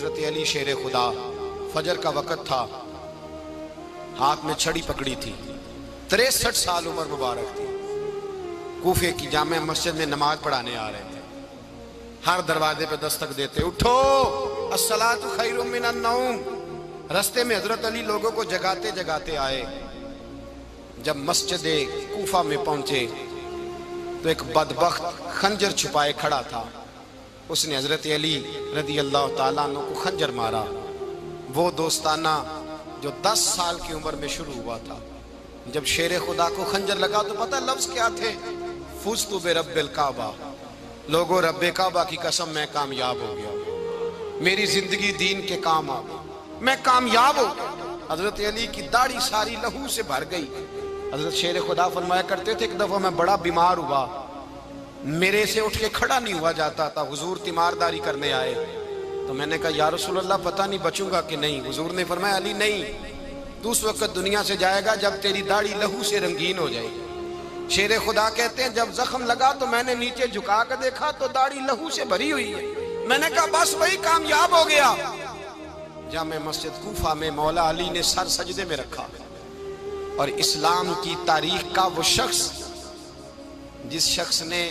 حضرت علی شیر خدا، فجر کا وقت تھا، ہاتھ میں چھڑی پکڑی تھی، 63 سال عمر مبارک تھی، کوفے کی جامع مسجد میں نماز پڑھانے آ رہے تھے۔ ہر دروازے پہ دستک دیتے، اٹھو الصلاۃ خیر من النوم۔ رستے میں حضرت علی لوگوں کو جگاتے جگاتے آئے۔ جب مسجد کوفہ میں پہنچے تو ایک بدبخت خنجر چھپائے کھڑا تھا، اس نے حضرت علی رضی اللہ تعالیٰ عنہ کو خنجر مارا۔ وہ دوستانہ جو 10 سال کی عمر میں شروع ہوا تھا، جب شیر خدا کو خنجر لگا تو پتہ لفظ کیا تھے؟ فزت برب الکعبہ، لوگوں رب کعبہ کی قسم میں کامیاب ہو گیا، میری زندگی دین کے کام آ گئی، میں کامیاب ہو گیا۔ حضرت علی کی داڑھی ساری لہو سے بھر گئی۔ حضرت شیر خدا فرمایا کرتے تھے، ایک دفعہ میں بڑا بیمار ہوا، میرے سے اٹھ کے کھڑا نہیں ہوا جاتا تھا، حضور تیمارداری کرنے آئے تو میں نے کہا یا رسول اللہ پتہ نہیں بچوں گا کہ نہیں۔ حضور نے فرمایا علی نہیں، تو اس وقت دنیا سے جائے گا جب تیری داڑھی لہو سے رنگین ہو جائے گی۔ شیر خدا کہتے ہیں جب زخم لگا تو میں نے نیچے جھکا کر دیکھا تو داڑھی لہو سے بھری ہوئی ہے، میں نے کہا بس وہی کامیاب ہو گیا۔ جامع مسجد کوفہ میں مولا علی نے سر سجدے میں رکھا، اور اسلام کی تاریخ کا وہ شخص جس شخص نے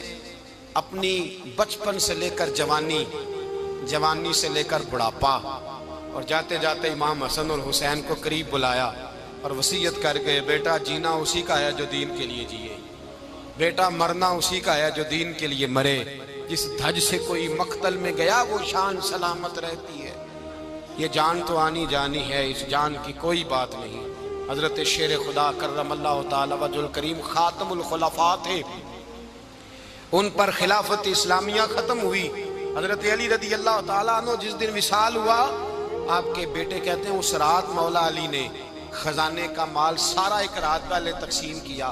اپنی بچپن سے لے کر جوانی، جوانی سے لے کر بڑھاپا، اور جاتے جاتے امام حسن اور حسین کو قریب بلایا اور وصیت کر گئے، بیٹا جینا اسی کا ہے جو دین کے لیے جیے، بیٹا مرنا اسی کا ہے جو دین کے لیے مرے، جس دھج سے کوئی مقتل میں گیا وہ شان سلامت رہتی ہے، یہ جان تو آنی جانی ہے، اس جان کی کوئی بات نہیں۔ حضرت شیر خدا کرم اللہ تعالی وجہ الکریم خاتم الخلفاء تھے، ان پر خلافت اسلامیہ ختم ہوئی۔ حضرت علی رضی اللہ تعالیٰ عنہ جس دن وصال ہوا، آپ کے بیٹے کہتے ہیں اس رات مولا علی نے خزانے کا مال سارا ایک رات پہلے تقسیم کیا،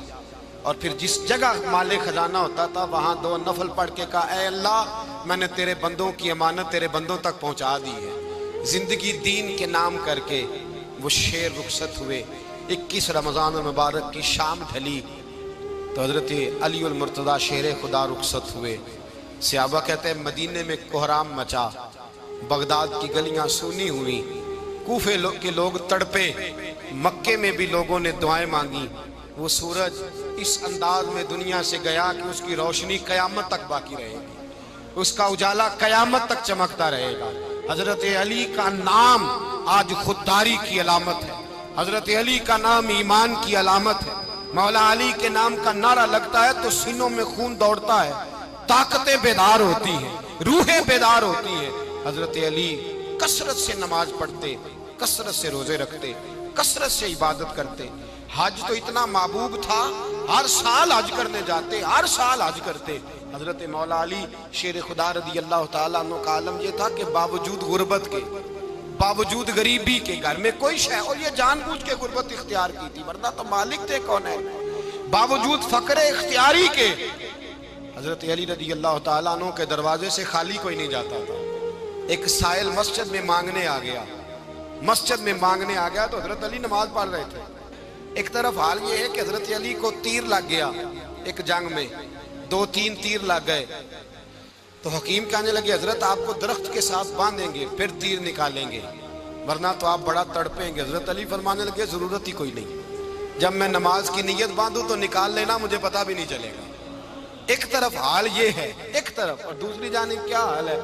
اور پھر جس جگہ مال خزانہ ہوتا تھا وہاں 2 نفل پڑھ کے کہا اے اللہ میں نے تیرے بندوں کی امانت تیرے بندوں تک پہنچا دی ہے۔ زندگی دین کے نام کر کے وہ شیر رخصت ہوئے۔ 21 رمضان المبارک کی شام ڈھلی تو حضرت علی المرتضیٰ شیر خدا رخصت ہوئے۔ صحابہ کہتے ہیں مدینے میں کوہرام مچا، بغداد کی گلیاں سونی ہوئی، کوفے کے لوگ تڑپے، مکے میں بھی لوگوں نے دعائیں مانگی۔ وہ سورج اس انداز میں دنیا سے گیا کہ اس کی روشنی قیامت تک باقی رہے گی، اس کا اجالا قیامت تک چمکتا رہے گا۔ حضرت علی کا نام آج خودداری کی علامت ہے، حضرت علی کا نام ایمان کی علامت ہے۔ مولا علی کے نام کا نعرہ لگتا ہے تو سینوں میں خون دوڑتا ہے، طاقتیں بیدار ہوتی ہیں، روحیں بیدار ہوتی ہیں۔ حضرت علی کثرت سے نماز پڑھتے، کثرت سے روزے رکھتے، کثرت سے عبادت کرتے۔ حج تو اتنا محبوب تھا، ہر سال حج کرنے جاتے، ہر سال حج کرتے۔ حضرت مولا علی شیر خدا رضی اللہ تعالیٰ عنہ کا عالم یہ تھا کہ باوجود غربت کے، باوجود غریبی کے، گھر میں کوئی شے، اور یہ جان بوجھ کے غربت اختیار کی تھی ورنہ تو مالک تھے کون ہے، باوجود فقر اختیاری کے حضرت علی رضی اللہ تعالیٰ عنہ کے دروازے سے خالی کوئی نہیں جاتا تھا۔ ایک سائل مسجد میں مانگنے آ گیا، مسجد میں مانگنے آ گیا تو حضرت علی نماز پڑھ رہے تھے۔ ایک طرف حال یہ ہے کہ حضرت علی کو تیر لگ گیا، ایک جنگ میں 2-3 تیر لگ گئے تو حکیم کہنے لگے حضرت آپ کو درخت کے ساتھ باندھیں گے پھر تیر نکالیں گے ورنہ تو آپ بڑا تڑپیں گے۔ حضرت علی فرمانے لگے ضرورت ہی کوئی نہیں، جب میں نماز کی نیت باندھوں تو نکال لینا، مجھے پتہ بھی نہیں چلے گا۔ ایک طرف حال یہ ہے، ایک طرف، اور دوسری جانب کیا حال ہے؟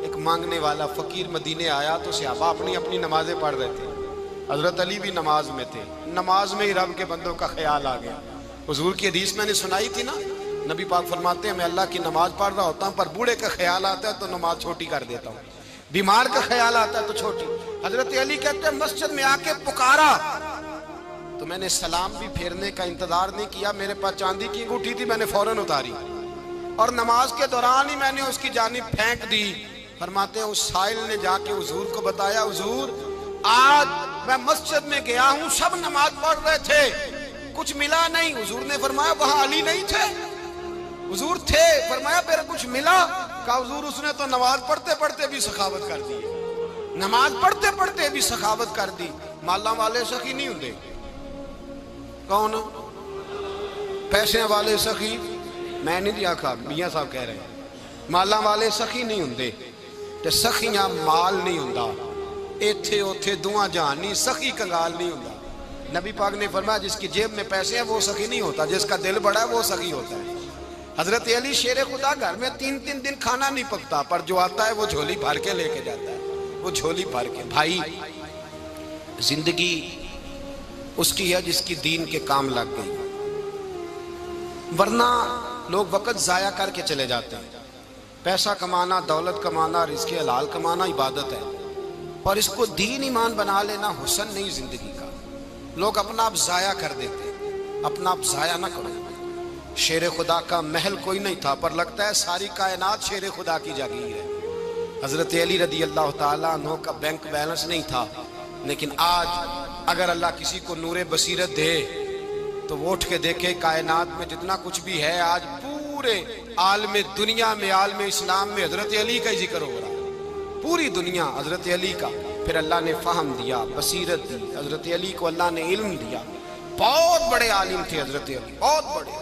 ایک مانگنے والا فقیر مدینے آیا تو صحابہ اپنی اپنی نمازیں پڑھ رہے تھے، حضرت علی بھی نماز میں تھے، نماز میں ہی رب کے بندوں کا خیال آ گیا۔ حضور کی حدیث میں نے سنائی تھی نا، نبی پاک فرماتے ہیں میں اللہ کی نماز پڑھ رہا ہوتا ہوں پر بوڑھے کا خیال آتا ہے تو نماز چھوٹی کر دیتا ہوں، بیمار کا خیال آتا ہے تو چھوٹی۔ حضرت علی کہتے ہیں مسجد میں آ کے پکارا تو میں نے سلام بھی پھیرنے کا انتظار نہیں کیا، میرے پاس چاندی کی انگوٹھی تھی، میں نے فوراً اتاری اور نماز کے دوران ہی میں نے اس کی جانب پھینک دی۔ فرماتے ہیں اس سائل نے جا کے حضور کو بتایا حضور آج میں مسجد میں گیا ہوں، سب نماز پڑھ رہے تھے، کچھ ملا نہیں۔ حضور نے فرمایا وہاں علی نہیں تھے؟ حضور تھے۔ فرمایا پھر کچھ ملا؟ کہا حضور اس نے تو نماز پڑھتے پڑھتے بھی سخاوت کر دی، نماز پڑھتے پڑھتے بھی سخاوت کر دی۔ مالاں والے سخی نہیں ہوندے، کون؟ پیسے والے سخی میں نہیں دیا کہا، میاں صاحب کہہ رہے ہیں مالاں والے سخی نہیں ہوندے، تے سخیاں مال نہیں ہوندا۔ ایتھے اوتھے دعاں جہان نہیں، سخی کنگال نہیں ہوتا۔ نبی پاک نے فرمایا جس کی جیب میں پیسے ہیں وہ سخی نہیں ہوتا، جس کا دل بڑا ہے وہ سخی ہوتا ہے۔ حضرت علی شیر خدا گھر میں 3 دن کھانا نہیں پکتا، پر جو آتا ہے وہ جھولی بھر کے لے کے جاتا ہے، وہ جھولی بھر کے۔ بھائی زندگی اس کی ہے جس کی دین کے کام لگ گئی، ورنہ لوگ وقت ضائع کر کے چلے جاتے ہیں۔ پیسہ کمانا، دولت کمانا، رزق حلال کمانا عبادت ہے، اور اس کو دین ایمان بنا لینا حسن نہیں زندگی کا۔ لوگ اپنا آپ ضائع کر دیتے، اپنا آپ ضائع نہ کرو۔ شیر خدا کا محل کوئی نہیں تھا، پر لگتا ہے ساری کائنات شیر خدا کی جاگیر ہے۔ حضرت علی رضی اللہ تعالیٰ عنہ کا بینک بیلنس نہیں تھا، لیکن آج اگر اللہ کسی کو نور بصیرت دے تو وہ اٹھ کے دیکھے کائنات میں جتنا کچھ بھی ہے، آج پورے عالم دنیا میں، عالم اسلام میں حضرت علی کا ہی ذکر ہو رہا ہے، پوری دنیا حضرت علی کا۔ پھر اللہ نے فہم دیا، بصیرت دی، حضرت علی کو اللہ نے علم دیا۔ بہت بڑے عالم تھے حضرت علی، بہت بڑے۔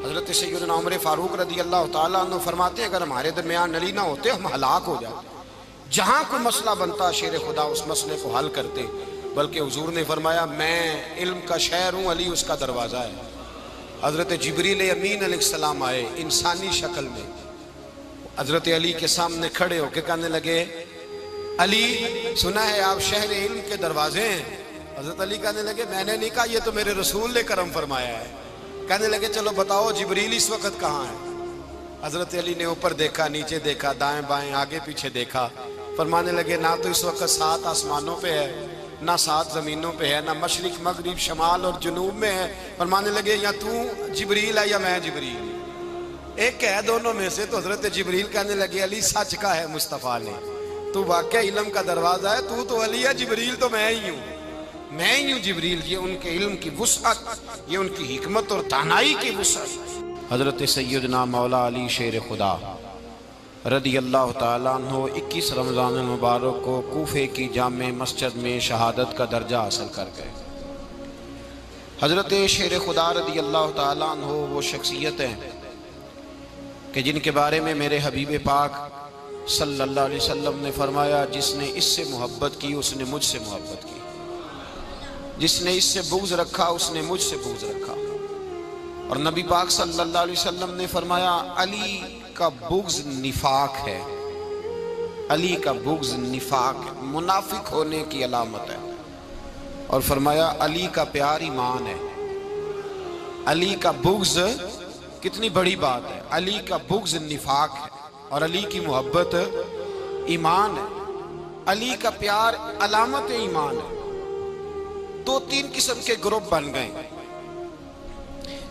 حضرت سیدنا عمر فاروق رضی اللہ تعالیٰ عنہ فرماتے ہیں اگر ہمارے درمیان علی نہ ہوتے ہم ہلاک ہو جاتے، جہاں کوئی مسئلہ بنتا شیر خدا اس مسئلے کو حل کرتے، بلکہ حضور نے فرمایا میں علم کا شہر ہوں، علی اس کا دروازہ ہے۔ حضرت جبریل امین علیہ السلام آئے انسانی شکل میں، حضرت علی کے سامنے کھڑے ہو کے کہنے لگے علی سنا ہے آپ شہر علم کے دروازے ہیں۔ حضرت علی کہنے لگے میں نے نہیں کہا، یہ تو میرے رسول نے کرم فرمایا ہے۔ کہنے لگے چلو بتاؤ جبریل اس وقت کہاں ہے؟ حضرت علی نے اوپر دیکھا، نیچے دیکھا، دائیں بائیں آگے پیچھے دیکھا، فرمانے لگے نہ تو اس وقت 7 آسمانوں پہ ہے، نہ 7 زمینوں پہ ہے، نہ مشرق مغرب شمال اور جنوب میں ہے۔ فرمانے لگے یا تو جبریل ہے یا میں جبریل، ایک ہے دونوں میں سے۔ تو حضرت جبریل کہنے لگے علی سچ کا ہے مصطفیٰ نے، تو واقعہ علم کا دروازہ ہے، تو علی ہے، جبریل تو میں ہی ہوں، میں ہی ہوں جبریل۔ یہ ان کے علم کی وسعت، یہ ان کی حکمت اور دانائی کی وسعت۔ حضرت سیدنا مولا علی شیر خدا رضی اللہ تعالیٰ عنہ 21 رمضان المبارک کو کوفے کی جامع مسجد میں شہادت کا درجہ حاصل کر گئے۔ حضرت شیر خدا رضی اللہ تعالیٰ عنہ وہ شخصیت ہیں کہ جن کے بارے میں میرے حبیب پاک صلی اللہ علیہ وسلم نے فرمایا جس نے اس سے محبت کی اس نے مجھ سے محبت کی، جس نے اس سے بغض رکھا اس نے مجھ سے بغض رکھا۔ اور نبی پاک صلی اللہ علیہ وسلم نے فرمایا علی کا بغض نفاق ہے، علی کا بغض نفاق ہے، منافق ہونے کی علامت ہے۔ اور فرمایا علی کا پیار ایمان ہے، علی کا بغض کتنی بڑی بات ہے، علی کا بغض نفاق ہے اور علی کی محبت ایمان ہے، علی کا پیار علامت ایمان ہے۔ 2-3 قسم کے گروپ بن گئے۔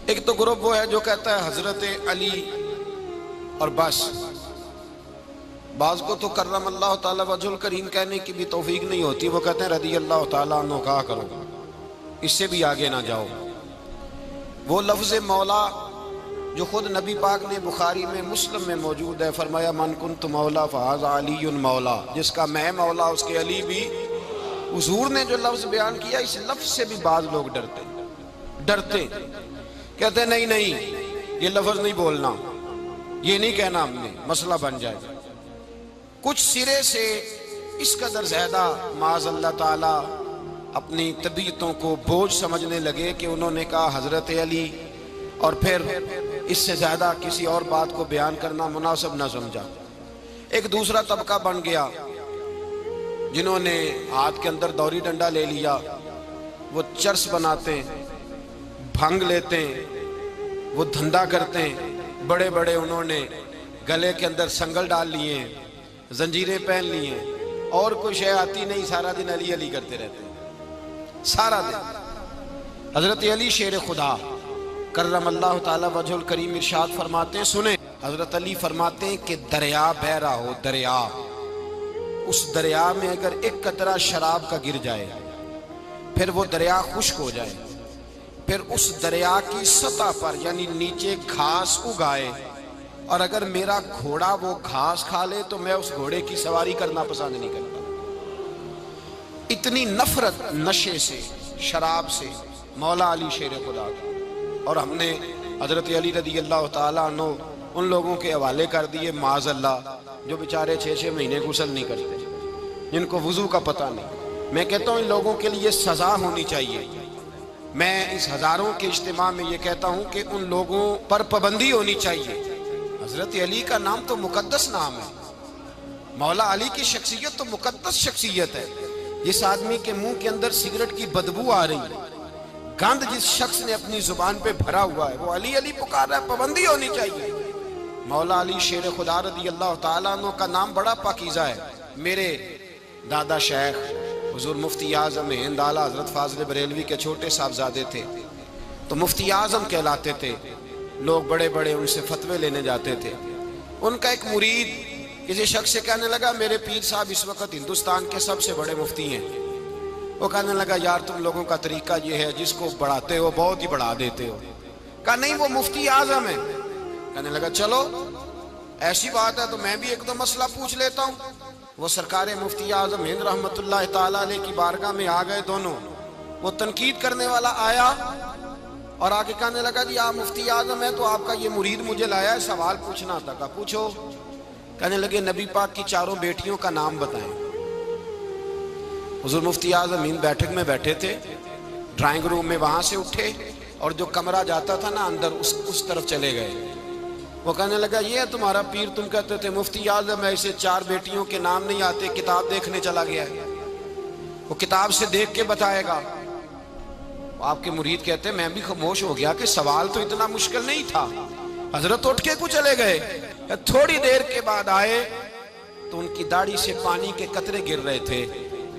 ایک تو گروپ وہ ہے جو کہتا ہے حضرت علی اور بس، بعض کو تو کرم اللہ تعالیٰ وجہ الکریم کہنے کی بھی توفیق نہیں ہوتی، وہ کہتے ہیں رضی اللہ تعالیٰ عنہ کہا کرو، اس سے بھی آگے نہ جاؤ۔ وہ لفظ مولا جو خود نبی پاک نے بخاری میں مسلم میں موجود ہے، فرمایا من کنت مولا فہذا علی مولا، جس کا میں مولا اس کے علی بھی۔ حضور نے جو لفظ بیان کیا اس لفظ سے بھی بعض لوگ ڈرتے کہتے ہیں نہیں یہ لفظ نہیں بولنا، یہ نہیں کہنا ہم نے، مسئلہ بن جائے گا۔ کچھ سرے سے اس قدر زیادہ معاذ اللہ تعالیٰ اپنی طبیعتوں کو بوجھ سمجھنے لگے کہ انہوں نے کہا حضرت علی، اور پھر اس سے زیادہ کسی اور بات کو بیان کرنا مناسب نہ سمجھا۔ ایک دوسرا طبقہ بن گیا جنہوں نے ہاتھ کے اندر دوری ڈنڈا لے لیا، وہ چرس بناتے ہیں، بھنگ لیتے ہیں، وہ دھندا کرتے ہیں، بڑے بڑے انہوں نے گلے کے اندر سنگل ڈال لیے ہیں، زنجیریں پہن لی ہیں، اور کوئی شے آتی نہیں، سارا دن علی علی کرتے رہتے ہیں سارا دن۔ حضرت علی شیر خدا کرم اللہ تعالی وجہ الکریم ارشاد فرماتے ہیں، سنیں، حضرت علی فرماتے ہیں کہ دریا بہ رہا ہو، دریا، اس دریا میں اگر ایک قطرہ شراب کا گر جائے پھر وہ دریا خشک ہو جائے، پھر اس دریا کی سطح پر یعنی نیچے گھاس اگائے، اور اگر میرا گھوڑا وہ گھاس کھا لے تو میں اس گھوڑے کی سواری کرنا پسند نہیں کرتا۔ اتنی نفرت نشے سے، شراب سے مولا علی شیر خدا کا۔ اور ہم نے حضرت علی رضی اللہ تعالیٰ عنہ ان لوگوں کے حوالے کر دیے معاذ اللہ جو بیچارے 6 مہینے غسل نہیں کرتے، ان کو وضو کا پتہ نہیں۔ میں کہتا ہوں ان لوگوں کے لیے سزا ہونی چاہیے۔ میں اس ہزاروں کے اجتماع میں یہ کہتا ہوں کہ ان لوگوں پر پابندی ہونی چاہیے۔ حضرت علی کا نام تو مقدس نام ہے، مولا علی کی شخصیت تو مقدس شخصیت ہے۔ جس آدمی کے منہ کے اندر سگریٹ کی بدبو آ رہی ہے، گند جس شخص نے اپنی زبان پہ بھرا ہوا ہے، وہ علی علی پکار رہا ہے، پابندی ہونی چاہیے۔ مولا علی شیر خدا رضی اللہ تعالیٰ عنہ کا نام بڑا پاکیزہ ہے۔ میرے دادا شیخ حضور مفتی اعظم ہند اعلیٰ حضرت فاضل بریلوی کے چھوٹے صاحبزادے تھے، تو مفتی اعظم کہلاتے تھے، لوگ بڑے بڑے ان سے فتوے لینے جاتے تھے۔ ان کا ایک مرید کسی شخص سے کہنے لگا میرے پیر صاحب اس وقت ہندوستان کے سب سے بڑے مفتی ہیں۔ وہ کہنے لگا یار تم لوگوں کا طریقہ یہ ہے جس کو بڑھاتے ہو بہت ہی بڑھا دیتے ہو۔ کہا نہیں وہ مفتی اعظم ہے۔ کہنے لگا چلو ایسی بات ہے تو میں بھی ایک دو مسئلہ پوچھ لیتا ہوں۔ وہ سرکار مفتی اعظم ہند رحمت اللہ تعالیٰ علیہ کی بارگاہ میں آ گئے دونوں۔ وہ تنقید کرنے والا آیا اور آگے کہنے لگا جی آپ مفتی اعظم ہیں تو آپ کا یہ مرید مجھے لایا ہے سوال پوچھنا تھا۔ کہا پوچھو۔ کہنے لگے نبی پاک کی چاروں بیٹیوں کا نام بتائیں۔ حضور مفتی اعظم ہند بیٹھک میں بیٹھے تھے، ڈرائنگ روم میں وہاں سے اٹھے اور جو کمرہ جاتا تھا نا اندر اس طرف چلے گئے۔ وہ کہنے لگا یہ ہے تمہارا پیر، تم کہتے تھے مفتی اعظم ہے اسے چار بیٹیوں کے نام نہیں آتے، کتاب دیکھنے چلا گیا ہے، وہ کتاب سے دیکھ کے بتائے گا۔ آپ کے مرید کہتے میں بھی خاموش ہو گیا کہ سوال تو اتنا مشکل نہیں تھا۔ حضرت اٹھ کے کو چلے گئے، تھوڑی دیر کے بعد آئے تو ان کی داڑھی سے پانی کے قطرے گر رہے تھے۔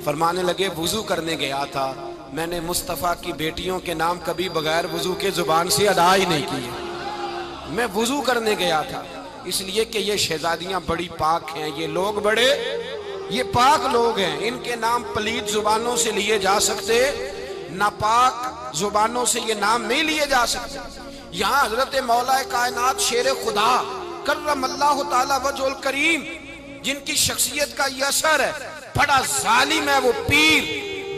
فرمانے لگے وضو کرنے گیا تھا، میں نے مصطفیٰ کی بیٹیوں کے نام کبھی بغیر وضو کے زبان سے ادا ہی نہیں کیے، میں وضو کرنے گیا تھا۔ اس لیے کہ یہ شہزادیاں بڑی پاک ہیں، یہ لوگ بڑے یہ پاک لوگ ہیں، ان کے نام پلید زبانوں سے لیے جا سکتے، ناپاک زبانوں سے یہ نام نہیں لیے جا سکتے۔ یہاں حضرت مولا کائنات شیر خدا کرم اللہ تعالی وجہ الکریم جن کی شخصیت کا یہ اثر ہے، بڑا ظالم ہے وہ پیر،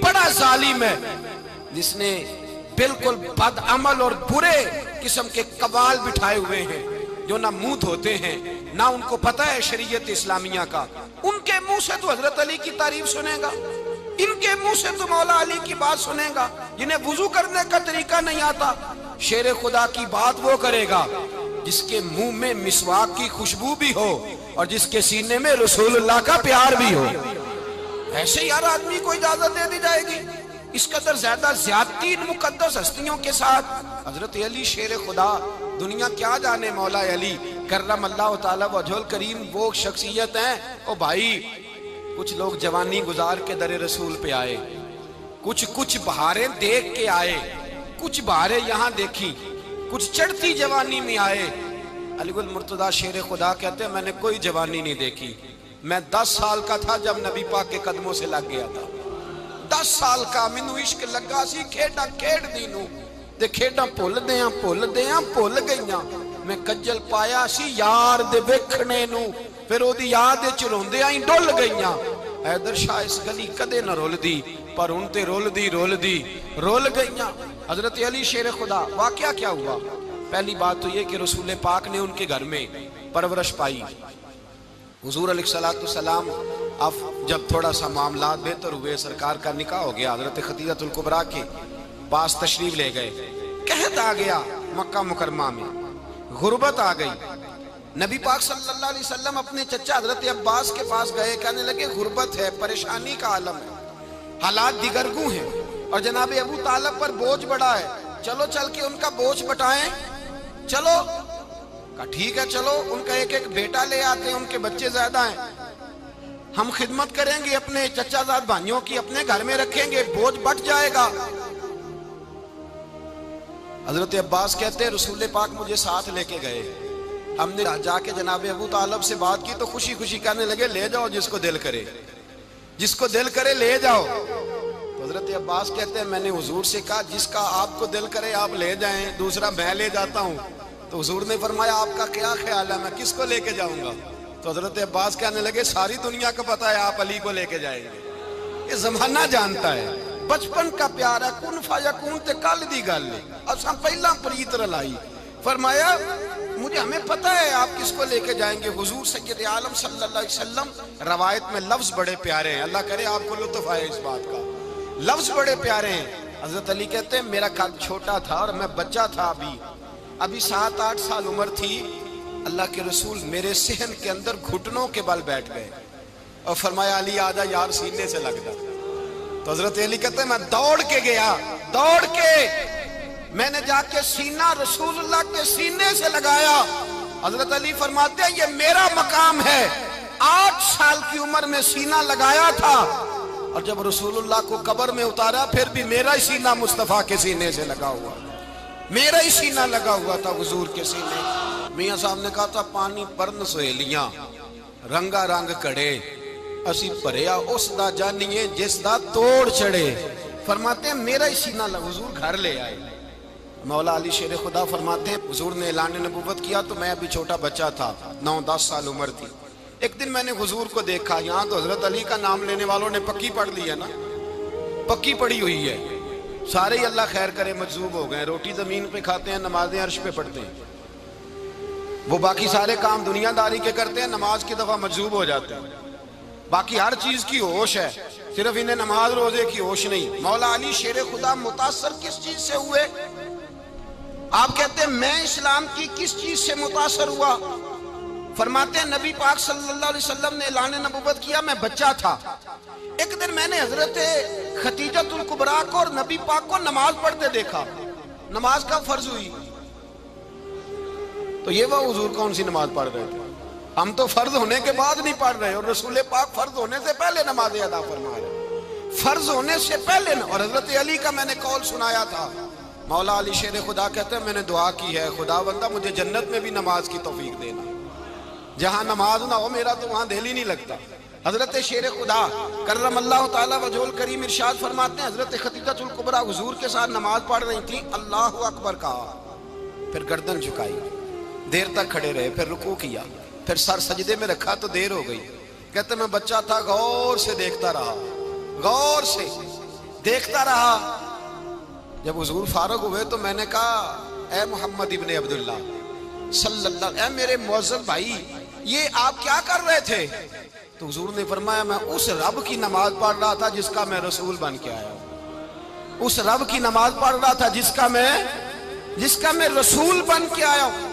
بڑا ظالم ہے جس نے بالکل بد عمل اور برے قسم کے قوال بٹھائے ہوئے ہیں، جو نہ منہ دھوتے ہیں نہ ان کو پتہ ہے شریعت اسلامیہ کا۔ ان کے منہ سے تو حضرت علی کی تعریف سنے گا، ان کے منہ سے تو مولا علی کی بات سنے گا، جنہیں وضو کرنے کا طریقہ نہیں آتا۔ شیر خدا کی بات وہ کرے گا جس کے منہ میں مسواک کی خوشبو بھی ہو اور جس کے سینے میں رسول اللہ کا پیار بھی ہو۔ ایسے یار آدمی کو اجازت دے دی جائے گی؟ اس قدر زیادہ زیادتی ان مقدس ہستیوں کے ساتھ۔ حضرت علی شیر خدا، دنیا کیا جانے مولا علی کرم اللہ تعالی وجہ الکریم وہ شخصیت ہیں۔ او بھائی کچھ لوگ جوانی گزار کے در رسول پہ آئے، کچھ بہاریں دیکھ کے آئے، کچھ بہاریں یہاں دیکھی، کچھ چڑھتی جوانی میں آئے۔ علی گل مرتضیٰ شیر خدا کہتے ہیں میں نے کوئی جوانی نہیں دیکھی، میں 10 سال کا تھا جب نبی پاک کے قدموں سے لگ گیا تھا، 10 سال کا مینوں عشق لگا سی، کھیڈاں کھیڈ دی نوں تے کھیڈاں بھول گئیاں، میں کجل پایا سی یار دے ویکھنے نوں، پھر او دی یاد وچ روندیاں ہی ڈل گئیاں۔ حیدر شاہ اس گلی کدے نہ رول دی پر ان تے رول گئیاں۔ حضرت علی شیر خدا، واقعہ کیا ہوا؟ پہلی بات تو یہ کہ رسول پاک نے ان کے گھر میں پرورش پائی۔ حضور علیہ السلام اب جب تھوڑا سا معاملات بہتر ہوئے، سرکار کا نکاح ہو گیا، حضرت خدیجہ الکبریٰ کے پاس تشریف لے گئے، قحط آ گیا مکہ مکرمہ میں، غربت آ گئی۔ نبی پاک صلی اللہ علیہ وسلم اپنے چچا حضرت عباس کے پاس گئے، کہنے لگے غربت ہے، پریشانی کا عالم ہے، حالات دیگرگوں ہیں اور جناب ابو طالب پر بوجھ بڑا ہے، چلو چل کے ان کا بوجھ بٹائیں۔ چلو کہا ٹھیک ہے چلو، ان کا ایک بیٹا لے آتے ہیں، ان کے بچے زیادہ ہیں، ہم خدمت کریں گے اپنے چچا زاد بھائیوں کی، اپنے گھر میں رکھیں گے، بوجھ بٹ جائے گا۔ حضرت عباس کہتے ہیں رسول پاک مجھے ساتھ لے کے گئے، ہم نے جا کے جناب ابو طالب سے بات کی تو خوشی خوشی کہنے لگے لے جاؤ جس کو دل کرے، جس کو دل کرے لے جاؤ۔ تو حضرت عباس کہتے ہیں میں نے حضور سے کہا جس کا آپ کو دل کرے آپ لے جائیں، دوسرا میں لے جاتا ہوں۔ تو حضور نے فرمایا آپ کا کیا خیال ہے میں کس کو لے کے جاؤں گا؟ تو حضرت عباس کہنے لگے ساری دنیا کو پتا ہے آپ علی کو لے کے جائیں گے، یہ زمانہ جانتا ہے، بچپن کا پیار ہے، کن فیکون تے کل دی گل ہے، اساں پہلا پریت رلائی۔ فرمایا ہمیں پتہ ہے آپ کس کو لے کے جائیں گے. حضور سید عالم صلی اللہ علیہ وسلم. روایت میں لفظ بڑے پیارے ہیں, اللہ کرے آپ کو لطف آئے اس بات کا. لفظ بڑے پیارے ہیں. حضرت علی کہتے ہیں میرا قد چھوٹا تھا اور میں بچہ تھا, ابھی 7-8 سال عمر تھی. اللہ کے رسول میرے صحن کے اندر گھٹنوں کے بل بیٹھ گئے اور فرمایا علی آجا یار سینے سے لگ جا. تو حضرت علی کہتے ہیں میں دوڑ کے گیا, دوڑ کے میں نے جا کے سینہ رسول اللہ کے سینے سے لگایا. حضرت علی فرماتے ہیں یہ میرا مقام ہے. 8 سال کی عمر میں سینہ لگایا تھا اور جب رسول اللہ کو قبر میں اتارا پھر بھی میرا ہی سینہ مصطفیٰ کے سینے سے لگا ہوا, میرا ہی سینہ لگا ہوا تھا حضور کے سینے. میاں صاحب نے کہا تھا پانی پرن سہیلیاں رنگا رنگ کڑے اسی پریا اس دا جانیے جس دا توڑ چڑے. فرماتے ہیں میرا ہی سینہ لگا. حضور گھر لے آئے. مولا علی شیر خدا فرماتے ہیں حضور نے اعلان نبوت کیا تو میں ابھی چھوٹا بچہ تھا, 9-10 سال عمر تھی. ایک دن میں نے حضور کو دیکھا, یہاں تو حضرت علی کا نام لینے والوں نے پکی پڑھ لی ہے نا, پکی پڑھی ہوئی ہے. سارے ہی اللہ خیر کرے مجذوب ہو گئے, روٹی زمین پہ کھاتے ہیں, نمازیں عرش پہ پڑھتے ہیں. وہ باقی سارے کام دنیا داری کے کرتے ہیں, نماز کی دفعہ مجذوب ہو جاتے ہیں. باقی ہر چیز کی ہوش ہے, صرف انہیں نماز روزے کی ہوش نہیں. مولا علی شیر خدا متاثر کس چیز سے ہوئے؟ آپ کہتے ہیں میں اسلام کی کس چیز سے متاثر ہوا؟ فرماتے ہیں نبی پاک صلی اللہ علیہ وسلم نے اعلان نبوت کیا, میں بچہ تھا. ایک دن میں نے حضرت خدیجۃ الکبریٰ کو اور نبی پاک کو نماز پڑھتے دیکھا. نماز کا فرض ہوئی تو یہ وہ حضور کون سی نماز پڑھ رہے تھے؟ ہم تو فرض ہونے کے بعد نہیں پڑھ رہے, اور رسول پاک فرض ہونے سے پہلے نماز ادا فرما رہے, فرض ہونے سے پہلے. اور حضرت علی کا میں نے قول سنایا تھا. مولا علی شیر خدا کہتے ہیں میں نے دعا کی ہے خدا بندہ مجھے جنت میں بھی نماز کی توفیق دینا, جہاں نماز نہ ہو میرا تو وہاں دل ہی نہیں لگتا. حضرت شیر خدا کرم اللہ تعالیٰ وجہ الکریم ارشاد فرماتے ہیں حضرت خدیجۃ الکبریٰ حضور کے ساتھ نماز پڑھ رہی تھی, اللہ اکبر کہا, پھر گردن جھکائی, دیر تک کھڑے رہے, پھر رکوع کیا, پھر سر سجدے میں رکھا تو دیر ہو گئی. کہتے میں بچہ تھا, غور سے دیکھتا رہا, غور سے دیکھتا رہا. جب حضور فارغ ہوئے تو میں نے کہا اے محمد ابن عبداللہ صلی اللہ, اے میرے معزز بھائی یہ آپ کیا کر رہے تھے؟ تو حضور نے فرمایا میں اس رب کی نماز پڑھ رہا تھا جس کا میں رسول بن کے آیا ہوں, اس رب کی نماز پڑھ رہا تھا جس کا میں رسول بن کے آیا ہوں.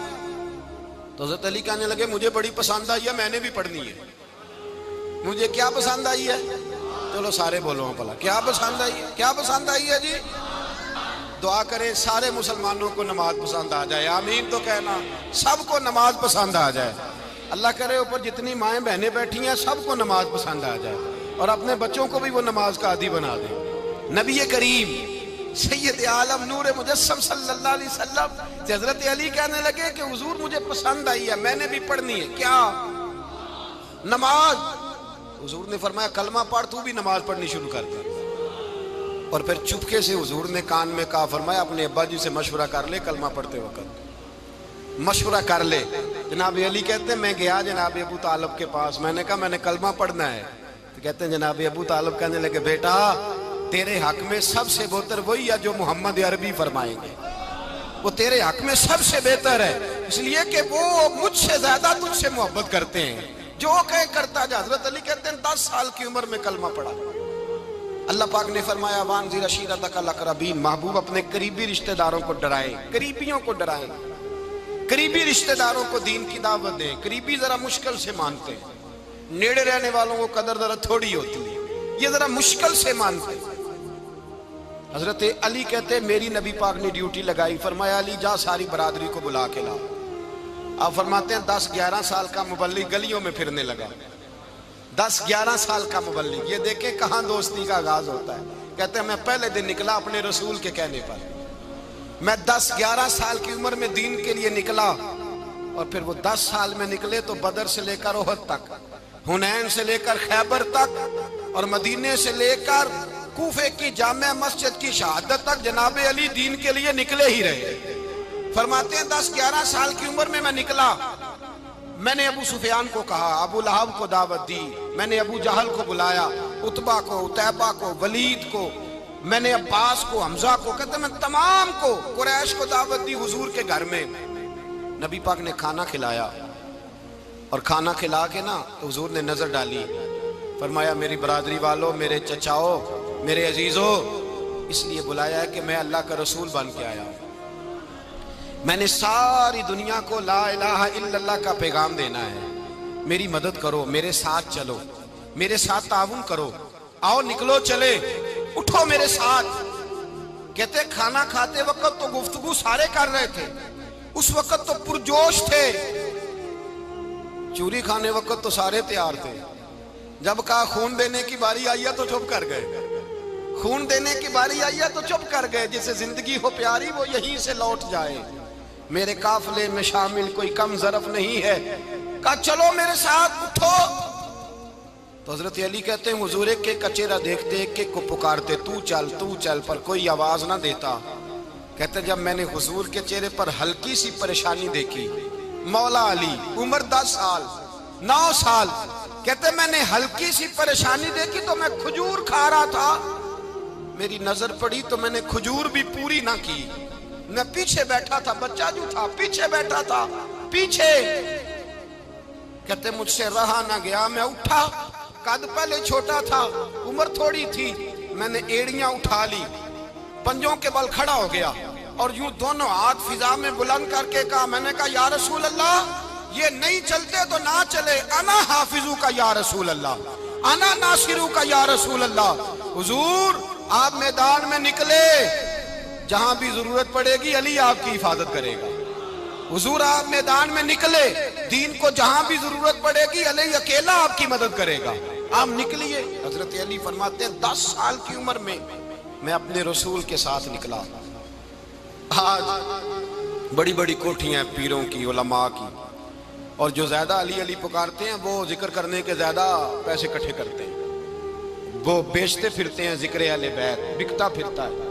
تو حضرت علی کہنے لگے مجھے بڑی پسند آئی ہے, میں نے بھی پڑھنی ہے. مجھے کیا پسند آئی ہے؟ چلو سارے بولو پلا, کیا پسند آئی ہے؟ کیا پسند آئی ہے جی؟ دعا کرے سارے مسلمانوں کو نماز پسند آ جائے, آمین تو کہنا. سب کو نماز پسند آ جائے. اللہ کرے اوپر جتنی مائیں بہنیں بیٹھی ہیں سب کو نماز پسند آ جائے, اور اپنے بچوں کو بھی وہ نماز کا عادی بنا دیں. نبی کریم سید عالم نور مجسم صلی اللہ علیہ وسلم حضرت علی کہنے لگے کہ حضور مجھے پسند آئی ہے, میں نے بھی پڑھنی ہے. کیا؟ نماز. حضور نے فرمایا کلمہ پڑھ, تو بھی نماز پڑھنی شروع کر دے. اور پھر چپکے سے حضور نے کان میں کہا, فرمایا اپنے ابا جی سے مشورہ کر لے کلمہ پڑھتے وقت, مشورہ کر لے. جناب علی کہتے ہیں میں گیا جناب ابو طالب کے پاس, میں نے کہا میں نے کلمہ پڑھنا ہے. تو کہتے ہیں جناب ابو طالب کہنے لگے بیٹا تیرے حق میں سب سے بہتر وہی ہے جو محمد عربی فرمائیں گے, وہ تیرے حق میں سب سے بہتر ہے, اس لیے کہ وہ مجھ سے زیادہ تجھ سے محبت کرتے ہیں, جو کہے کرتا جا. حضرت علی کہتے ہیں 10 سال کی عمر میں کلمہ پڑھا. اللہ پاک نے فرمایا وانذر عشیرتک الاقربین, محبوب اپنے قریبی رشتہ داروں کو ڈرائیں, قریبیوں کو ڈرائیں, قریبی رشتہ داروں کو دین کی دعوت دیں. قریبی ذرا مشکل سے مانتے ہیں, نیڑے رہنے والوں کو قدر ذرا تھوڑی ہوتی ہے, یہ ذرا مشکل سے مانتے ہیں. حضرت علی کہتے ہیں میری نبی پاک نے ڈیوٹی لگائی, فرمایا علی جا ساری برادری کو بلا کے لا. آپ فرماتے ہیں 10-11 سال کا مبلغ گلیوں میں پھرنے لگا, 10-11 سال کا مبلغ. یہ دیکھیں کہاں دوستی کا آغاز ہوتا ہے. کہتے ہیں میں پہلے دن نکلا اپنے رسول کے کہنے پر, میں 10-11 سال کی عمر میں دین کے لیے نکلا, اور پھر وہ 10 سال میں نکلے تو بدر سے لے کر احد تک, حنین سے لے کر خیبر تک, اور مدینے سے لے کر کوفے کی جامع مسجد کی شہادت تک جناب علی دین کے لیے نکلے ہی رہے. فرماتے ہیں 10-11 سال کی عمر میں نکلا. میں نے ابو سفیان کو کہا, ابو لہب کو دعوت دی, میں نے ابو جہل کو بلایا, عتبہ کو, عتیبہ کو, ولید کو, میں نے عباس کو, حمزہ کو, کہتے میں تمام کو, قریش کو دعوت دی حضور کے گھر میں. نبی پاک نے کھانا کھلایا اور کھانا کھلا کے نا تو حضور نے نظر ڈالی، فرمایا میری برادری والوں، میرے چچاؤ، میرے عزیزوں، اس لیے بلایا ہے کہ میں اللہ کا رسول بن کے آیا ہوں، میں نے ساری دنیا کو لا الہ الا اللہ کا پیغام دینا ہے، میری مدد کرو، میرے ساتھ چلو، میرے ساتھ تعاون کرو، آؤ نکلو چلے، اٹھو میرے ساتھ۔ کہتے کھانا کھاتے وقت تو گفتگو سارے کر رہے تھے، اس وقت تو پرجوش تھے، چوری کھانے وقت تو سارے تیار تھے، جب کہا خون دینے کی باری آئی ہے تو چپ کر گئے، خون دینے کی باری آئی ہے تو چپ کر گئے، جسے زندگی ہو پیاری وہ یہیں سے لوٹ جائے، میرے قافلے میں شامل کوئی کم ظرف نہیں ہے، کہا چلو میرے ساتھ اٹھو۔ تو حضرت علی کہتے ہیں حضور ایک ایک کا چہرہ دیکھتے ایک ایک کو پکارتے، تو چل، پر کوئی آواز نہ دیتا۔ کہتے جب میں نے حضور کے چہرے پر ہلکی سی پریشانی دیکھی، مولا علی عمر 10 سال 9 سال، کہتے میں نے ہلکی سی پریشانی دیکھی تو میں کھجور کھا رہا تھا، میری نظر پڑی تو میں نے کھجور بھی پوری نہ کی، میں پیچھے بیٹھا تھا، بچہ جو تھا پیچھے بیٹھا تھا، پیچھے۔ کہتے مجھ سے رہا نہ گیا، میں اٹھا، قد پہلے چھوٹا تھا، عمر تھوڑی تھی، میں نے ایڑیاں اٹھا لی، پنجوں کے بل کھڑا ہو گیا اور یوں دونوں ہاتھ فضا میں بلند کر کے کہا، میں نے کہا یا رسول اللہ یہ نہیں چلتے تو نہ چلے، انا حافظو کا یا رسول اللہ، انا ناصرو کا یا رسول اللہ۔ حضور آپ میدان میں نکلے، جہاں بھی ضرورت پڑے گی علی آپ کی حفاظت کرے گا، حضور آپ میدان میں نکلے، دین کو جہاں بھی ضرورت پڑے گی علی اکیلا آپ کی مدد کرے گا، آپ نکلیے۔ حضرت علی فرماتے ہیں 10 سال کی عمر میں میں اپنے رسول کے ساتھ نکلا۔ آج بڑی بڑی کوٹھیاں پیروں کی، علماء کی، اور جو زیادہ علی علی پکارتے ہیں وہ ذکر کرنے کے زیادہ پیسے اکٹھے کرتے ہیں، وہ بیچتے پھرتے ہیں ذکر اہل بیت، بکتا پھرتا ہے،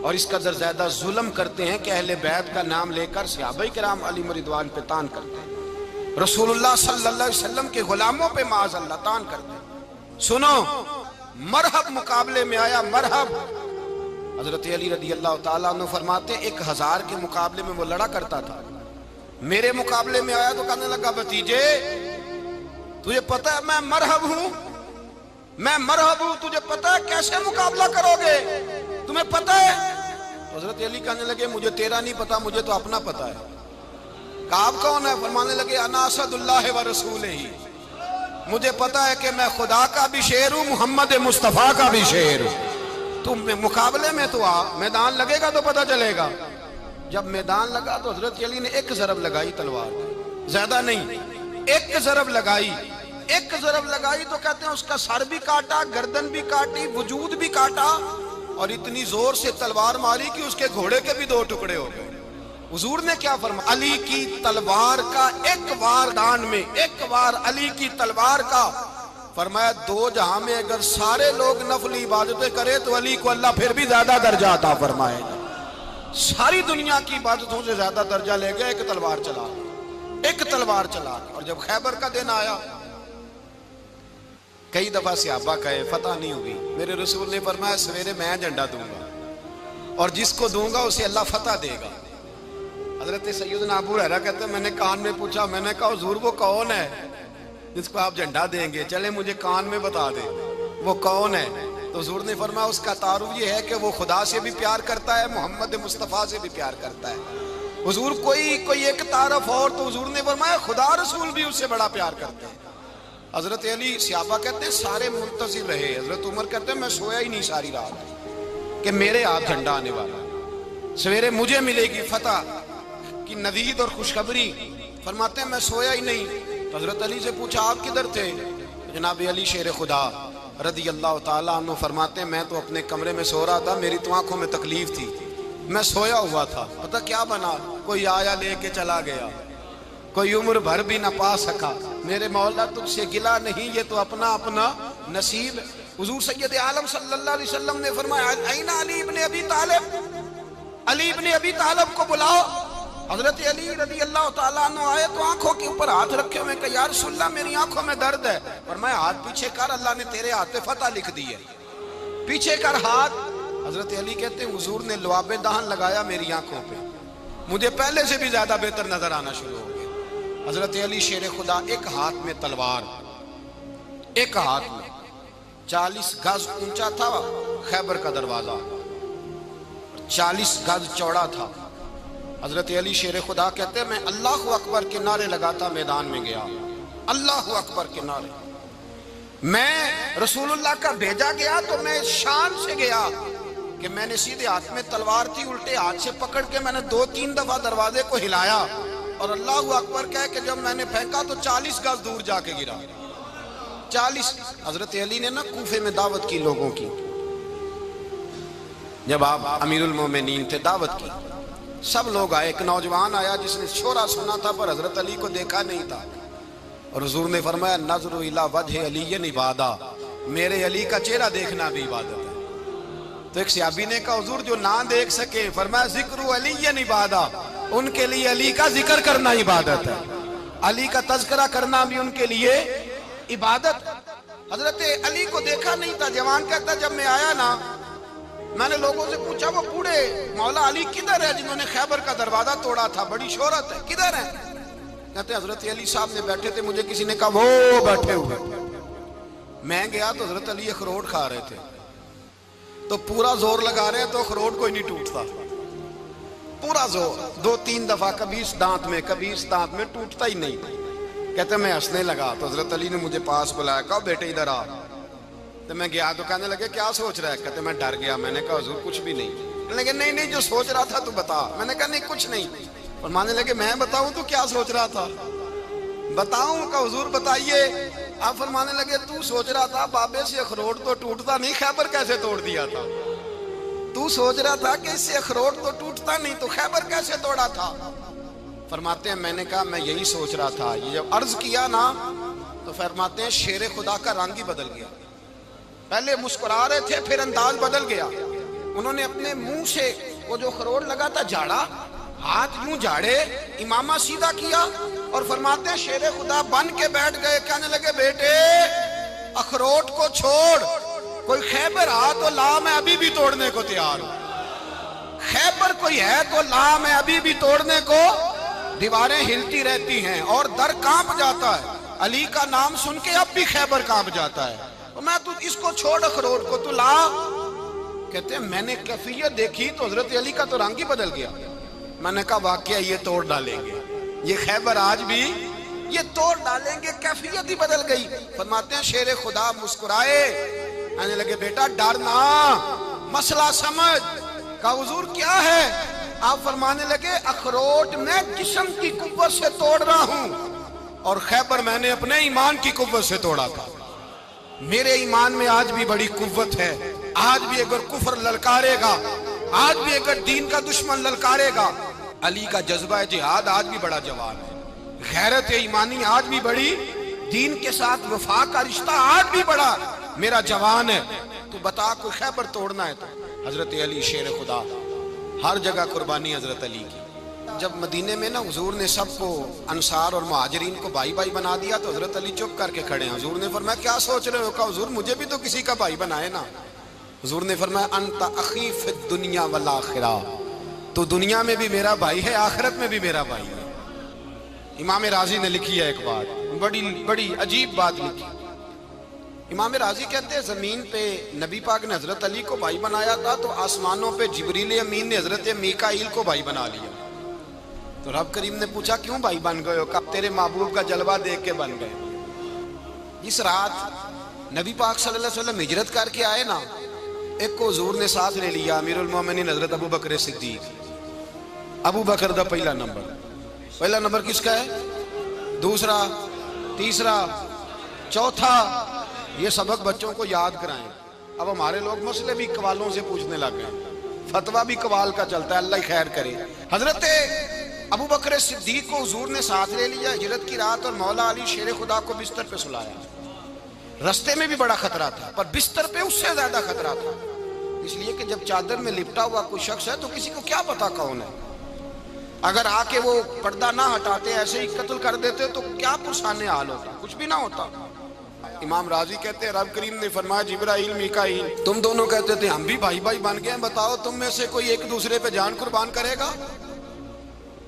اور اس قدر زیادہ ظلم کرتے ہیں کہ اہل بیت کا نام لے کر صحابہ کرام علی رضوان پہ تان کرتے ہیں، رسول اللہ صلی اللہ علیہ وسلم کے غلاموں پہ معاذ اللہ تان کرتے ہیں۔ سنو، مرحب مقابلے میں آیا، مرحب۔ حضرت علی رضی اللہ تعالیٰ عنہ فرماتے ہیں 1000 کے مقابلے میں وہ لڑا کرتا تھا، میرے مقابلے میں آیا تو کہنے لگا بھتیجے تجھے پتا ہے میں مرحب ہوں، میں مرحب ہوں، تجھے پتا ہے کیسے مقابلہ کرو گے، تمہیں پتا ہے؟ حضرت علی کہنے لگے مجھے تیرا نہیں پتا، مجھے تو اپنا پتا ہے۔ کہا آپ کون ہے؟ فرمانے لگے انا اسد اللہ و رسولہ، مجھے پتا ہے کہ میں خدا کا بھی شیر ہوں، محمد مصطفیٰ کا بھی شیر ہوں، تم مقابلے میں تو آ، میدان لگے گا تو پتہ چلے گا۔ جب میدان لگا تو حضرت علی نے ایک ضرب لگائی تلوار، زیادہ نہیں، ایک ضرب لگائی، ایک ضرب لگائی تو کہتے ہیں اس کا سر بھی کاٹا، گردن بھی کاٹی، وجود بھی کاٹا، اور اتنی زور سے تلوار ماری کہ اس کے گھوڑے کے بھی 2 ٹکڑے ہو گئے۔ حضور نے کیا فرمایا؟ علی کی تلوار کا ایک وار دان میں، ایک وار علی کی تلوار کا، فرمایا 2 جہاں میں اگر سارے لوگ نفل عبادتیں کرے تو علی کو اللہ پھر بھی زیادہ درجہ عطا فرمائے گا، ساری دنیا کی عبادتوں سے زیادہ درجہ لے گیا ایک تلوار چلا، ایک تلوار چلا۔ اور جب خیبر کا دن آیا، کئی دفعہ صحابہ کہے فتح نہیں ہوگی، میرے رسول نے فرمایا سویرے میں جھنڈا دوں گا اور جس کو دوں گا اسے اللہ فتح دے گا۔ حضرت سیدنا ابو ہریرہ کہتے ہیں میں نے کان میں پوچھا، میں نے کہا حضور وہ کون ہے جس کو آپ جھنڈا دیں گے؟ چلے مجھے کان میں بتا دیں وہ کون ہے۔ تو حضور نے فرمایا اس کا تعارف یہ ہے کہ وہ خدا سے بھی پیار کرتا ہے، محمد مصطفیٰ سے بھی پیار کرتا ہے۔ حضور کوئی ایک تعارف اور، تو حضور نے فرمایا خدا رسول بھی اس سے بڑا پیار کرتے ہیں۔ حضرت علی صحابہ کہتے ہیں سارے منتظر رہے، حضرت عمر کہتے ہیں میں سویا ہی نہیں ساری رات کہ میرے ہاتھ جھنڈا آنے والا، سویرے مجھے ملے گی فتح کی نوید اور خوشخبری۔ فرماتے ہیں میں سویا ہی نہیں۔ حضرت علی سے پوچھا آپ کدھر تھے؟ جناب علی شیر خدا رضی اللہ تعالیٰ عنہ فرماتے ہیں میں تو اپنے کمرے میں سو رہا تھا، میری تو آنکھوں میں تکلیف تھی، میں سویا ہوا تھا، پتہ کیا بنا، کوئی آیا لے کے چلا گیا، کوئی عمر بھر بھی نہ پا سکا، میرے مولا تجھ سے گلا نہیں، یہ تو اپنا اپنا نصیب۔ حضور سید عالم صلی اللہ علیہ وسلم نے فرمایا این علی ابن ابی طالب، علی ابن ابی طالب کو بلاؤ۔ حضرت علی رضی اللہ تعالیٰ عنہ آئے تو آنکھوں کے اوپر ہاتھ رکھے ہوئے کہ یا رسول اللہ میری آنکھوں میں درد ہے، فرمایا ہاتھ پیچھے کر، اللہ نے تیرے ہاتھ پہ فتح لکھ دی ہے، پیچھے کر ہاتھ۔ حضرت علی کہتے ہیں حضور نے لعاب دہن لگایا میری آنکھوں پہ، مجھے پہلے سے بھی زیادہ بہتر نظر آنا شروع ہو گیا۔ حضرت علی شیر خدا، ایک ہاتھ میں تلوار، ایک ہاتھ میں 40 گز اونچا تھا خیبر کا دروازہ، 40 گز چوڑا تھا۔ حضرت علی شیر خدا کہتے ہیں میں اللہ اکبر کے نعرے لگاتا میدان میں گیا، اللہ اکبر کے نعرے۔ میں رسول اللہ کا بھیجا گیا تو میں شان سے گیا کہ میں نے سیدھے ہاتھ میں تلوار تھی، الٹے ہاتھ سے پکڑ کے میں نے 2-3 دفعہ دروازے کو ہلایا اور اللہ اکبر کہہ کہ جب میں نے پھینکا تو 40 گز دور جا کے گرا۔ 40۔ حضرت علی نے نا کوفے میں دعوت کی لوگوں کی، جب آپ امیر المومنین تھے، دعوت کی، سب لوگ آئے۔ ایک نوجوان آیا جس نے شورا سنا تھا پر حضرت علی کو دیکھا نہیں تھا، اور حضور نے فرمایا نظر الی وجہ علی عبادہ، میرے علی کا چہرہ دیکھنا بھی عبادت ہے۔ تو ایک صحابی نے کہا حضور جو نہ دیکھ سکے، فرمایا ذکر علی عبادہ، ان کے لیے علی کا ذکر کرنا عبادت ہے، علی کا تذکرہ کرنا بھی ان کے لیے عبادت۔ حضرت علی کو دیکھا نہیں تھا۔ جوان کہتا جب میں آیا نا، میں نے لوگوں سے پوچھا وہ بوڑھے مولا علی کدھر ہے جنہوں نے خیبر کا دروازہ توڑا تھا، بڑی شہرت ہے، کدھر ہے؟ کہتے حضرت علی صاحب نے بیٹھے تھے، مجھے کسی نے کہا وہ بیٹھے ہوئے۔ میں گیا تو حضرت علی اخروٹ کھا رہے تھے، تو پورا زور لگا رہے تو اخروٹ کوئی نہیں ٹوٹتا، پورا زور 2-3 دفعہ، کبھی اس دانت میں کبھی اس دانت میں، ٹوٹتا ہی نہیں۔ کہتے میں ہنسنے لگا تو حضرت علی نے مجھے پاس بلایا، کہا بیٹے ادھر آ۔ تو میں گیا تو کہنے لگے کیا سوچ رہا ہے؟ کہتے میں ڈر گیا۔ میں نے کہا حضور کچھ بھی نہیں۔ کہنے لگے نہیں جو سوچ رہا تھا تو بتا۔ میں نے کہا نہیں کچھ نہیں۔ فرمانے لگے میں بتاؤں تو کیا سوچ رہا تھا؟ بتاؤں؟ کہ حضور بتائیے۔ آپ فرمانے لگے تو سوچ رہا تھا بابے سے اخروٹ تو ٹوٹتا نہیں، خیبر کیسے توڑ دیا تھا؟ تو سوچ رہا تھا کہ اس سے اخروٹ تو ٹوٹتا نہیں تو خیبر کیسے توڑا تھا؟ فرماتے ہیں میں نے کہا میں یہی سوچ رہا تھا۔ یہ جب عرض کیا نا تو فرماتے ہیں شیر خدا کا رنگ ہی بدل گیا، پہلے مسکرا رہے تھے پھر انداز بدل گیا۔ انہوں نے اپنے منہ سے وہ جو خروٹ لگا تھا جھاڑا، ہاتھ یوں جھاڑے، امامہ سیدھا کیا، اور فرماتے ہیں شیر خدا بن کے بیٹھ گئے۔ کہنے لگے بیٹے اخروٹ کو چھوڑ، کوئی خیبر آ تو لا، میں ابھی بھی توڑنے کو تیار ہوں۔ خیبر کوئی ہے تو لا، میں ابھی بھی توڑنے کو۔ دیواریں ہلتی رہتی ہیں اور در کانپ جاتا ہے، علی کا نام سن کے اب بھی خیبر کانپ جاتا ہے، تو میں تو اس کو چھوڑ اخروٹ کو تو لا۔ کہتے ہیں میں نے کیفیت دیکھی تو حضرت علی کا تو رنگ ہی بدل گیا۔ میں نے کہا واقعہ یہ توڑ ڈالیں گے، یہ خیبر آج بھی یہ توڑ ڈالیں گے، کیفیت ہی بدل گئی۔ فرماتے ہیں شیر خدا مسکرائے، کہنے لگے بیٹا ڈرنا، مسئلہ سمجھ۔ کہا حضور کیا ہے؟ آپ فرمانے لگے اخروٹ میں جسم کی قوت سے توڑ رہا ہوں، اور خیبر میں نے اپنے ایمان کی قوت سے توڑا تھا۔ میرے ایمان میں آج بھی بڑی قوت ہے، آج بھی اگر کفر للکارے گا، آج بھی اگر دین کا دشمن للکارے گا، علی کا جذبہ جہاد آج بھی بڑا جوان ہے، غیرت ایمانی آج بھی بڑی، دین کے ساتھ وفا کا رشتہ آج بھی بڑا میرا جوان ہے۔ تو بتا کوئی خیبر توڑنا ہے تو حضرت علی شیر خدا، ہر جگہ قربانی حضرت علی کی۔ جب مدینے میں نا حضور نے سب کو انصار اور مہاجرین کو بھائی بھائی بنا دیا تو حضرت علی چپ کر کے کھڑے ہیں۔ حضور نے فرمایا کیا سوچ رہے ہو؟ کہا حضور مجھے بھی تو کسی کا بھائی بنائے نا۔ حضور نے فرمایا انت اخی فی الدنیا والآخرہ، تو دنیا میں بھی میرا بھائی ہے، آخرت میں بھی میرا بھائی ہے۔ امام راضی نے لکھی ہے ایک بات، بڑی عجیب بات لکھی۔ امام راضی کہتے ہیں زمین پہ نبی پاک نے حضرت علی کو بھائی بنایا تھا تو آسمانوں پہ جبریل امین نے حضرت میکائیل کو بھائی بنا لیا۔ تو رب کریم نے پوچھا کیوں بھائی بن گئے ہو؟ کہا تیرے محبوب کا جلوہ دیکھ کے بن گئے۔ جس رات نبی پاک صلی اللہ علیہ وسلم ہجرت کر کے آئے نا، ایک کو حضور نے ساتھ لے لیا، امیر المومنین حضرت ابو بکر صدیق۔ ابو بکر دا پہلا نمبر کس کا ہے؟ دوسرا، تیسرا، چوتھا، یہ سبق بچوں کو یاد کرائیں۔ اب ہمارے لوگ مسئلے بھی قوالوں سے پوچھنے لگ گئے، فتویٰ بھی قوال کا چلتا ہے، اللہ خیر کرے۔ حضرت ابو بکر صدیق کو حضور نے ساتھ لے لیا ہجرت کی رات، اور مولا علی شیر خدا کو بستر پہ سلایا۔ رستے میں بھی بڑا خطرہ تھا پر بستر پہ اس سے زیادہ خطرہ تھا، اس لیے کہ جب چادر میں لپٹا ہوا کوئی شخص ہے تو کسی کو کیا پتا کون ہے، اگر آ کے وہ پردہ نہ ہٹاتے ایسے ہی قتل کر دیتے تو کیا پرسانے حال ہوتا، کچھ بھی نہ ہوتا۔ امام راضی کہتے ہیں رب کریم نے فرمایا جبرائیل میکائیل تم دونوں کہتے تھے ہم بھی بھائی بھائی بن گئے ہیں، بتاؤ تم میں سے کوئی ایک دوسرے پہ جان قربان کرے گا؟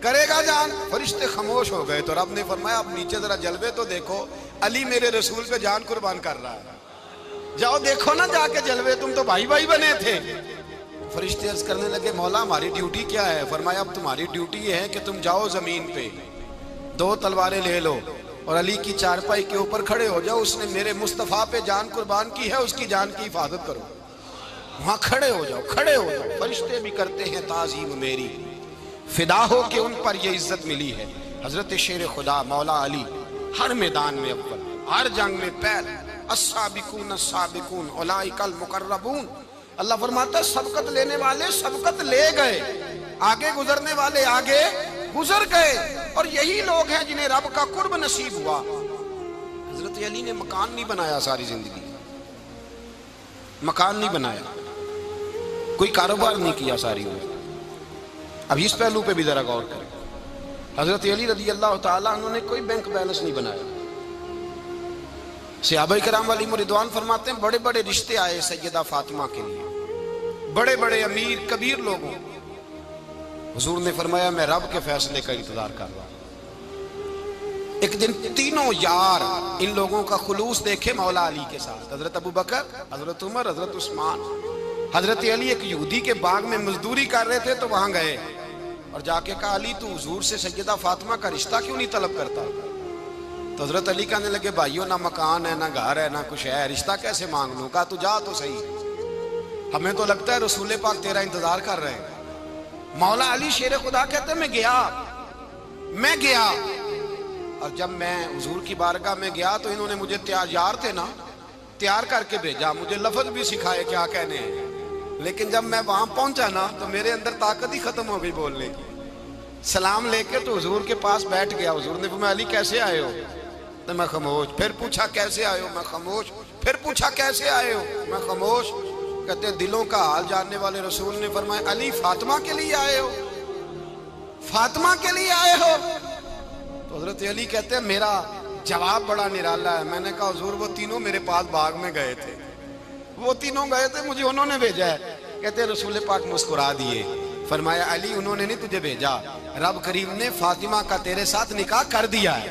کرے گا جان؟ فرشتے خاموش ہو گئے تو رب نے فرمایا اب نیچے ذرا جلوے تو دیکھو، علی میرے رسول پہ جان قربان کر رہا ہے، جاؤ دیکھو نا جا کے جلوے، تم تو بھائی بھائی بنے تھے۔ فرشتے عرض کرنے لگے مولا ہماری ڈیوٹی کیا ہے؟ فرمایا اب تمہاری ڈیوٹی یہ ہے کہ تم جاؤ زمین پہ، 2 تلواریں لے لو اور علی کی چارپائی کے اوپر کھڑے ہو جاؤ، اس نے میرے مصطفیٰ پہ جان قربان کی ہے، اس کی جان کی حفاظت کرو۔ وہاں کھڑے ہو جاؤ، کھڑے ہو جاؤ۔ فرشتے بھی کرتے ہیں تعظیم میری، فدا ہو کہ ان پر یہ عزت ملی ہے۔ حضرت شیر خدا مولا علی ہر میدان میں اول، ہر جنگ میں پہل، السابقون السابقون اولئک المقربون۔ اللہ فرماتا ہے سبقت لینے والے سبقت لے گئے، آگے گزرنے والے آگے گزر گئے، اور یہی لوگ ہیں جنہیں رب کا قرب نصیب ہوا۔ حضرت علی نے مکان نہیں بنایا ساری زندگی، مکان نہیں بنایا، کوئی کاروبار نہیں کیا ساری عمر۔ اب اس پہلو پہ بھی ذرا غور کریں، حضرت علی رضی اللہ تعالیٰ عنہ نے کوئی بینک بیلنس نہیں بنایا۔ صحابہ کرام علیہم رضوان فرماتے ہیں بڑے بڑے رشتے آئے سیدہ فاطمہ کے لیے، بڑے بڑے امیر کبیر لوگوں، حضور نے فرمایا میں رب کے فیصلے کا انتظار کر رہا ہوں۔ ایک دن تینوں یار ان لوگوں کا خلوص دیکھے مولا علی کے ساتھ، حضرت ابو بکر، حضرت عمر، حضرت عثمان۔ حضرت علی ایک یہودی کے باغ میں مزدوری کر رہے تھے تو وہاں گئے اور جا کے کہا علی تو حضور سے سیدہ فاطمہ کا رشتہ کیوں نہیں طلب کرتا؟ تو حضرت علی کہنے لگے بھائیو نہ مکان ہے نہ گھر ہے نہ کچھ ہے، رشتہ کیسے مانگ لوں؟ کہا تو جا تو صحیح، ہمیں تو لگتا ہے رسول پاک تیرا انتظار کر رہے ہیں۔ مولا علی شیر خدا کہتے ہیں میں گیا اور جب میں حضور کی بارگاہ میں گیا تو انہوں نے مجھے تیار تھے نا، تیار کر کے بھیجا، مجھے لفظ بھی سکھائے کیا کہنے ہیں، لیکن جب میں وہاں پہنچا نا تو میرے اندر طاقت ہی ختم ہو گئی بولنے کی۔ سلام لے کے تو حضور کے پاس بیٹھ گیا، حضور نے فرمایا علی کیسے آئے ہو؟ تو میں خاموش، پھر پوچھا کیسے آئے ہو؟ میں خاموش، پھر پوچھا کیسے آئے ہو؟ میں خاموش۔ کہتے ہیں دلوں کا حال جاننے والے رسول نے فرمایا علی فاطمہ کے لیے آئے ہو؟ فاطمہ کے لیے آئے ہو؟ تو حضرت علی کہتے ہیں میرا جواب بڑا نرالا ہے۔ میں نے کہا حضور وہ تینوں میرے پاس باغ میں گئے تھے، وہ تینوں گئے تھے، مجھے انہوں نے بھیجا ہے۔ کہتے ہیں رسول پاک مسکرا دیے، فرمایا علی انہوں نے نہیں تجھے بھیجا، رب کریم نے فاطمہ کا تیرے ساتھ نکاح کر دیا ہے،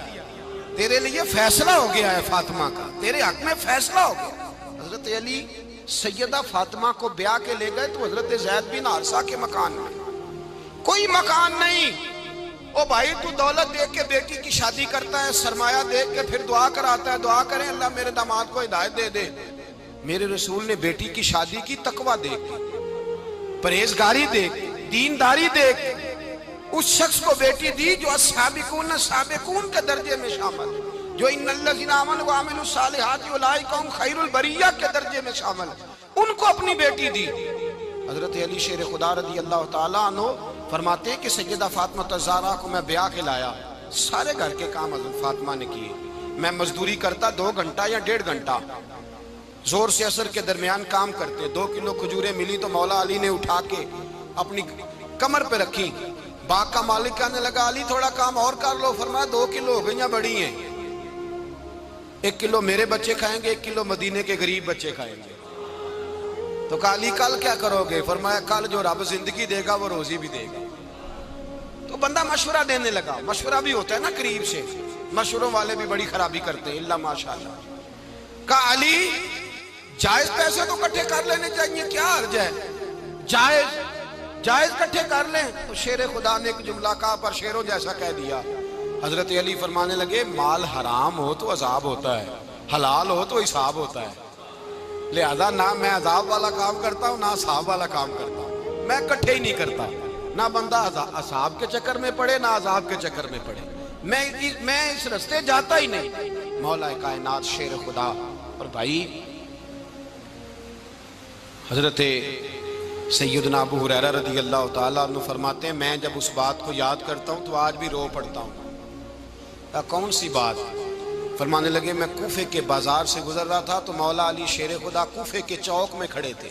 تیرے لیے فیصلہ ہو گیا ہے، فاطمہ کا تیرے حق میں فیصلہ ہو گیا۔ حضرت علی سیدہ فاطمہ کو بیاہ کے لے گئے تو حضرت زید بن حارثہ کے مکان میں کوئی مکان نہیں۔ او بھائی تو دولت دیکھ کے بیٹی کی شادی کرتا ہے، سرمایہ دیکھ کے پھر دعا کراتا ہے، دعا کریں اللہ میرے داماد کو ہدایت دے دے۔ میرے رسول نے بیٹی کی شادی کی تقوی دیکھ کے، پرہیزگاری دیکھ کے، دینداری دیکھ کے اس شخص کو بیٹی دی جو السابقون السابقون کے درجے میں شامل، جو ان الذین آمنوا وعملوا الصالحات اولئک هم خیر البریہ کے درجے میں شامل، ان کو اپنی بیٹی دی۔ حضرت علی شیر خدا رضی اللہ تعالیٰ عنہ فرماتے ہیں کہ سیدہ فاطمہ الزہرا کو میں بیاہ کے لایا، سارے گھر کے کام حضرت فاطمہ نے کیے، میں مزدوری کرتا 2 گھنٹہ یا 1.5 گھنٹہ، زور سے عصر کے درمیان کام کرتے، 2 کلو کھجوریں ملی تو مولا علی نے اٹھا کے اپنی کمر پہ رکھی۔ باغ کا مالک کہنے لگا علی تھوڑا کام اور کر لو، فرمایا 2 کلو ہو گئیاں بڑی ہیں، 1 کلو میرے بچے کھائیں گے، 1 کلو مدینے کے غریب بچے کھائیں گے۔ تو کہا علی کل کیا کرو گے؟ فرمایا کل جو رب زندگی دے گا وہ روزی بھی دے گا۔ تو بندہ مشورہ دینے لگا، مشورہ بھی ہوتا ہے نا قریب سے، مشوروں والے بھی بڑی خرابی کرتے ہیں اللہ ماشاءاللہ۔ کہا علی جائز پیسے تو کٹھے کر لینے چاہیے، کیا حرج ہے، جائز کٹھے کر لیں۔ تو شیر خدا نے ایک جملہ کہا پر شیروں جیسا کہہ دیا۔ حضرت علی فرمانے لگے مال حرام ہو تو عذاب ہوتا ہے، حلال ہو تو حساب ہوتا ہے، لہذا نہ میں عذاب والا کام کرتا ہوں نہ حساب والا کام کرتا ہوں، میں کٹھے ہی نہیں کرتا، نہ بندہ عذاب کے چکر میں پڑے نہ عذاب کے چکر میں پڑے، میں اس رستے جاتا ہی نہیں۔ مولا کائنات شیر خدا۔ اور بھائی حضرت سیدنا ابو ہریرہ رضی اللہ تعالیٰ عنہ فرماتے ہیں میں جب اس بات کو یاد کرتا ہوں تو آج بھی رو پڑتا ہوں۔ کون سی بات؟ فرمانے لگے میں کوفے کے بازار سے گزر رہا تھا تو مولا علی شیر خدا کوفے کے چوک میں کھڑے تھے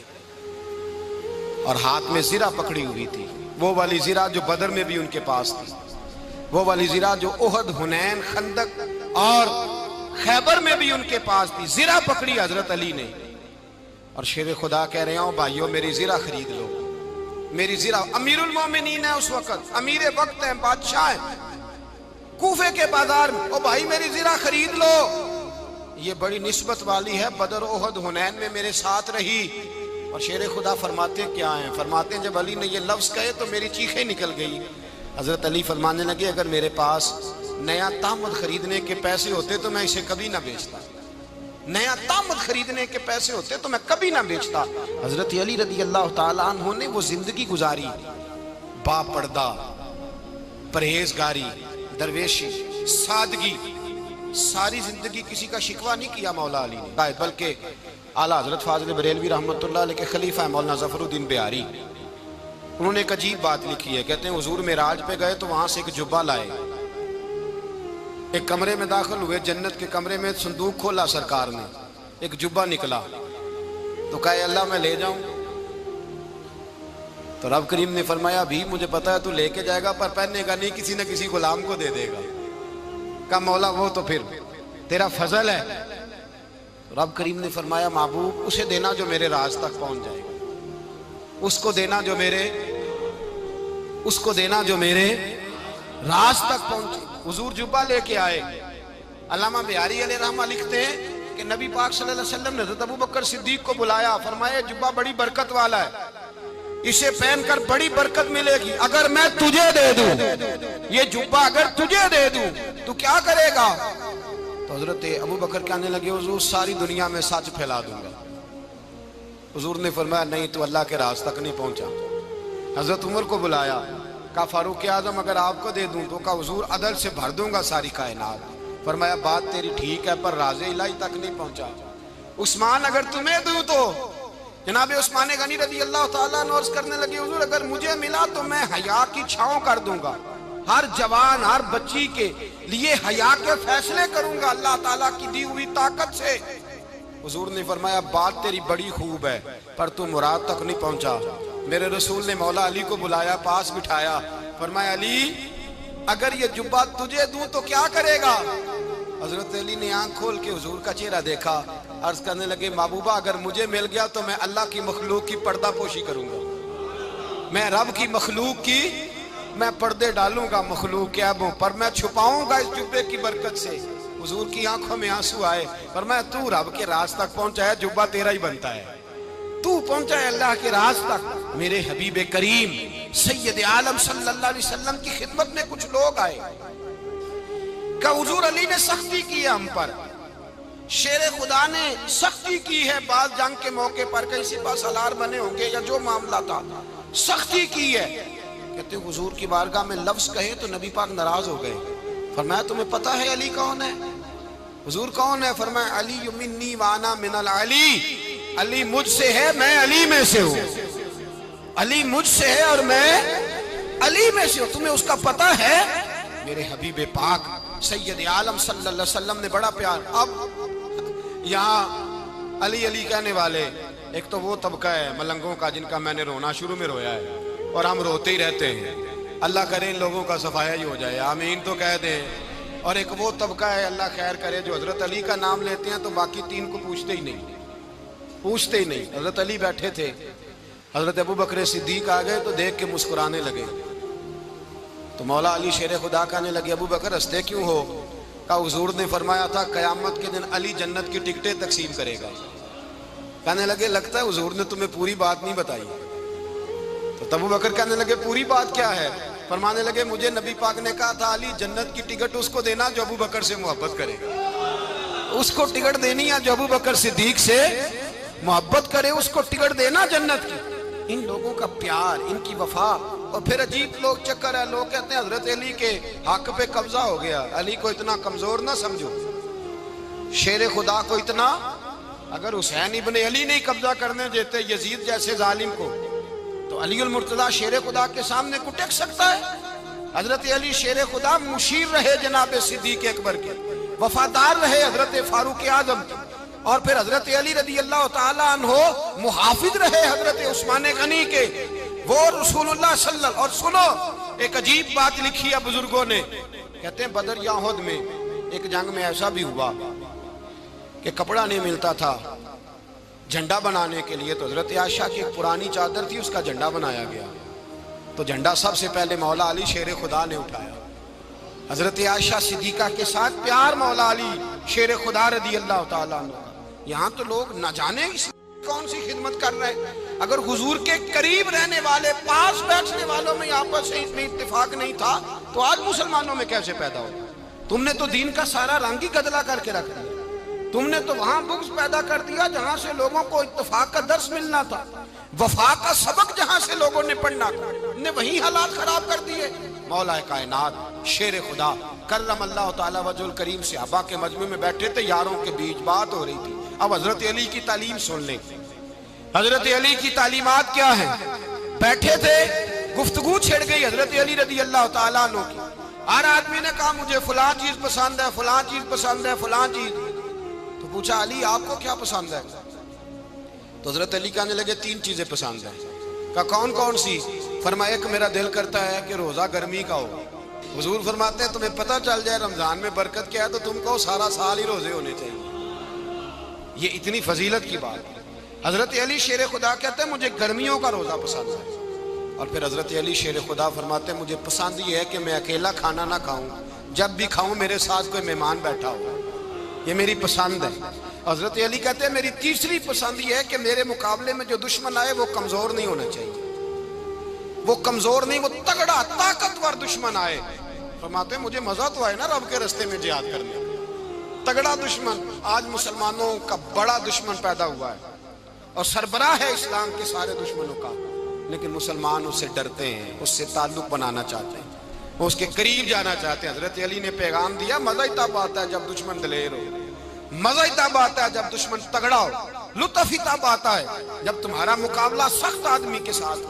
اور ہاتھ میں زرہ پکڑی ہوئی تھی، وہ والی زرہ جو بدر میں بھی ان کے پاس تھی، وہ والی زرہ جو احد، حنین، خندق اور خیبر میں بھی ان کے پاس تھی۔ زرہ پکڑی حضرت علی نے اور شیر خدا کہہ رہے ہوں بھائیو میری زرہ خرید لو، میری زرا امیر المومنین ہے اس وقت، امیر وقت ہیں، بادشاہ ہیں کوفے کے بازار میں، او بھائی میری زرا خرید لو، یہ بڑی نسبت والی ہے، بدر احد حنین میں میرے ساتھ رہی۔ اور شیر خدا فرماتے کیا ہیں؟ فرماتے ہیں جب علی نے یہ لفظ کہے تو میری چیخیں نکل گئی۔ حضرت علی فرمانے لگے اگر میرے پاس نیا تامد خریدنے کے پیسے ہوتے تو میں اسے کبھی نہ بیچتا، نیا تامد خریدنے کے پیسے ہوتے تو میں کبھی نہ بیچتا۔ حضرت علی رضی اللہ تعالیٰ عنہ نے وہ زندگی گزاری، با پردہ، پرہیزگاری، درویشی، سادگی، ساری زندگی کسی کا شکوہ نہیں کیا مولا علی نے، بلکہ اعلیٰ حضرت فاضل بریلوی رحمۃ اللہ علیہ کے خلیفہ مولانا ظفر الدین بہاری، انہوں نے ایک عجیب بات لکھی ہے، کہتے ہیں حضور معراج پہ گئے تو وہاں سے ایک جبہ لائے، ایک کمرے میں داخل ہوئے، جنت کے کمرے میں صندوق کھولا سرکار نے، ایک جبہ نکلا تو کہا اے اللہ میں لے جاؤں؟ تو رب کریم نے فرمایا بھی مجھے پتا ہے تو لے کے جائے گا پر پہننے کا نہیں، کسی نہ کسی غلام کو دے دے گا۔ کہا مولا وہ تو پھر تیرا فضل ہے۔ رب کریم نے فرمایا محبوب اسے دینا جو میرے راز تک پہنچ جائے گا، اس کو دینا جو میرے راز تک پہنچے۔ حضور جبہ لے کے آئے۔ علامہ بہاری علیہ رحمہ لکھتے ہیں کہ نبی پاک صلی اللہ علیہ وسلم نے حضرت ابوبکر صدیق کو بلایا، فرمایا جبہ بڑی برکت والا ہے، اسے پہن کر بڑی برکت ملے گی، اگر میں تجھے دے دوں، یہ جبہ اگر تجھے دے دوں تو کیا کرے گا؟ تو حضرت ابوبکر کہنے لگے حضور ساری دنیا میں سچ پھیلا دوں گا۔ حضور نے فرمایا نہیں تو اللہ کے راز تک نہیں پہنچا۔ حضرت عمر کو بلایا، کہا فاروق اعظم اگر آپ کو دے دوں تو کہا حضور عدل سے بھر دوں گا ساری کائنات۔ فرمایا بات تیری ٹھیک ہے پر راز الہی تک نہیں پہنچا۔ عثمان اگر تمہیں دوں تو جناب عثمان غنی رضی اللہ تعالیٰ عنہ عرض کرنے لگے حضور اگر مجھے ملا تو میں حیا کی چھاؤں کر دوں گا، ہر جوان ہر بچی کے لیے حیا کے فیصلے کروں گا اللہ تعالیٰ کی دی ہوئی طاقت سے۔ حضور نے فرمایا بات تیری بڑی خوب ہے پر تو مراد تک نہیں پہنچا۔ میرے رسول نے مولا علی کو بلایا، پاس بٹھایا، فرمایا علی اگر یہ جبہ تجھے دوں تو کیا کرے گا؟ حضرت علی نے آنکھ کھول کے حضور کا چہرہ دیکھا، عرض کرنے لگے محبوبہ اگر مجھے مل گیا تو میں اللہ کی مخلوق کی پردہ پوشی کروں گا، میں رب کی مخلوق کی میں پردے ڈالوں گا، مخلوق کے عیبوں پر میں چھپاؤں گا اس جبے کی برکت سے۔ حضور کی آنکھوں میں آنسو آئے، فرمایا تو رب کے راز تک پہنچا ہے، جبہ تیرا ہی بنتا ہے، تو پہنچا ہے اللہ کے راز تک۔ میرے حبیب کریم سید عالم صلی اللہ علیہ وسلم کی خدمت میں کچھ لوگ آئے کہ حضور علی نے سختی کی ہے ہم پر، شیر خدا نے سختی کی ہے، بعض جنگ کے موقع پر کہیں سپاہ سالار بنے ہوں گے یا جو معاملہ تھا سختی کی ہے۔ کہتے ہیں حضور کی بارگاہ میں لفظ کہے تو نبی پاک ناراض ہو گئے۔ فرمایا تمہیں پتہ ہے علی کون ہے؟ حضور کون ہے؟ فرمایا علی منی وانا من العلی، علی مجھ سے ہے میں علی میں سے ہوں، علی مجھ سے ہے اور میں علی میں سے ہوں، تمہیں اس کا پتہ ہے؟ میرے حبیب پاک سید عالم صلی اللہ علیہ وسلم نے بڑا پیار۔ اب یہاں علی علی کہنے والے ایک تو وہ طبقہ ہے ملنگوں کا جن کا میں نے رونا شروع میں رویا ہے اور ہم روتے ہی رہتے ہیں، اللہ کرے ان لوگوں کا صفایا ہی ہو جائے، آمین تو کہہ دیں۔ اور ایک وہ طبقہ ہے اللہ خیر کرے جو حضرت علی کا نام لیتے ہیں تو باقی تین کو پوچھتے ہی نہیں۔ حضرت علی بیٹھے تھے، حضرت ابوبکر صدیق آ گئے تو دیکھ کے مسکرانے لگے، تو مولا علی شیر خدا کہنے لگے ابوبکر ہنستے کیوں ہو؟ کہا حضور نے فرمایا تھا قیامت کے دن علی جنت کی ٹکٹیں تقسیم کرے گا۔ کہنے لگے لگتا ہے حضور نے تمہیں پوری بات نہیں بتائی۔ تو ابوبکر کہنے لگے پوری بات کیا ہے؟ فرمانے لگے مجھے نبی پاک نے کہا تھا علی جنت کی ٹکٹ اس کو دینا جو ابوبکر سے محبت کرے گا، اس کو ٹکٹ دینی ہے جو ابوبکر صدیق سے محبت کرے، اس کو ٹکٹ دینا جنت کی۔ ان لوگوں کا پیار، ان کی وفا۔ اور پھر عجیب لوگ چکر ہے، لوگ کہتے ہیں حضرت علی کے حق پہ قبضہ ہو گیا، علی کو اتنا کمزور نہ سمجھو، شیر خدا کو اتنا، اگر حسین ابن علی نہیں قبضہ کرنے دیتے یزید جیسے ظالم کو تو علی المرتضیٰ شیر خدا کے سامنے کو ٹک سکتا ہے؟ حضرت علی شیر خدا مشیر رہے جناب صدیق اکبر کے، وفادار رہے حضرت فاروق اعظم کے، اور پھر حضرت علی رضی اللہ تعالیٰ عنہ محافظ رہے حضرت عثمان غنی کے، وہ رسول اللہ صلی اللہ علیہ وسلم۔ اور سنو ایک عجیب بات لکھی ہے بزرگوں نے، کہتے ہیں بدر یا احد میں ایک جنگ میں ایسا بھی ہوا کہ کپڑا نہیں ملتا تھا جھنڈا بنانے کے لیے، تو حضرت عائشہ کی ایک پرانی چادر تھی، اس کا جھنڈا بنایا گیا۔ تو جھنڈا سب سے پہلے مولا علی شیر خدا نے اٹھایا. حضرت عائشہ صدیقہ کے ساتھ پیار مولا علی شیر خدا رضی اللہ تعالیٰ عنہ کا. یہاں تو لوگ نہ جانے کون سی خدمت کر رہے ہیں. اگر حضور کے قریب رہنے والے پاس بیٹھنے والوں میں آپس میں اتفاق نہیں تھا تو آج مسلمانوں میں کیسے پیدا ہو؟ تم نے تو دین کا سارا رنگ ہی گدلا کر کے رکھ دیا. تم نے تو وہاں بغض پیدا کر دیا جہاں سے لوگوں کو اتفاق کا درس ملنا تھا, وفا کا سبق جہاں سے لوگوں نے پڑھنا تھا, نے وہی حالات خراب کر دیے. مولا کائنات شیر خدا کرم اللہ تعالیٰ وجہ الکریم صحابہ کے مجمع میں بیٹھے تھے, یاروں کے بیچ بات ہو رہی تھی. اب حضرت علی کی تعلیم سن لیں. حضرت علی کی تعلیمات کیا ہیں؟ بیٹھے تھے, گفتگو چھڑ گئی حضرت علی رضی اللہ تعالیٰ عنہ کی. ہر آدمی نے کہا مجھے فلاں چیز پسند ہے, فلاں چیز پسند ہے, فلاں چیز. تو پوچھا علی آپ کو کیا پسند ہے؟ تو حضرت علی کہنے لگے 3 چیزیں پسند ہیں. کہا کون کون سی؟ فرمایا ایک میرا دل کرتا ہے کہ روزہ گرمی کا ہو. حضور فرماتے ہیں تمہیں پتہ چل جائے رمضان میں برکت کیا ہے تو تم کو سارا سال ہی روزے ہونے چاہیے. یہ اتنی فضیلت کی بات ہے. حضرت علی شیر خدا کہتے ہیں مجھے گرمیوں کا روزہ پسند ہے. اور پھر حضرت علی شیر خدا فرماتے ہیں مجھے پسند یہ ہے کہ میں اکیلا کھانا نہ کھاؤں, جب بھی کھاؤں میرے ساتھ کوئی مہمان بیٹھا ہو. یہ میری پسند ہے. حضرت علی کہتے ہیں میری تیسری پسند یہ ہے کہ میرے مقابلے میں جو دشمن آئے وہ کمزور نہیں ہونا چاہیے. وہ کمزور نہیں, وہ تگڑا طاقتور دشمن آئے. فرماتے ہیں مجھے مزہ تو آئے نا رب کے رستے میں جہاد کرنے. تگڑا دشمن. آج مسلمانوں کا بڑا دشمن پیدا ہوا ہے اور سربراہ ہے اسلام کے سارے دشمنوں کا, لیکن مسلمان اس سے ڈرتے ہیں, اس سے تعلق بنانا چاہتے ہیں, وہ اس کے قریب جانا چاہتے ہیں. حضرت علی نے پیغام دیا مزہ ہی تب آتا ہے جب دشمن دلیر ہو, مزہ ہی تب آتا ہے جب دشمن تگڑا ہو, لطف ہی تب آتا ہے جب تمہارا مقابلہ سخت آدمی کے ساتھ ہو.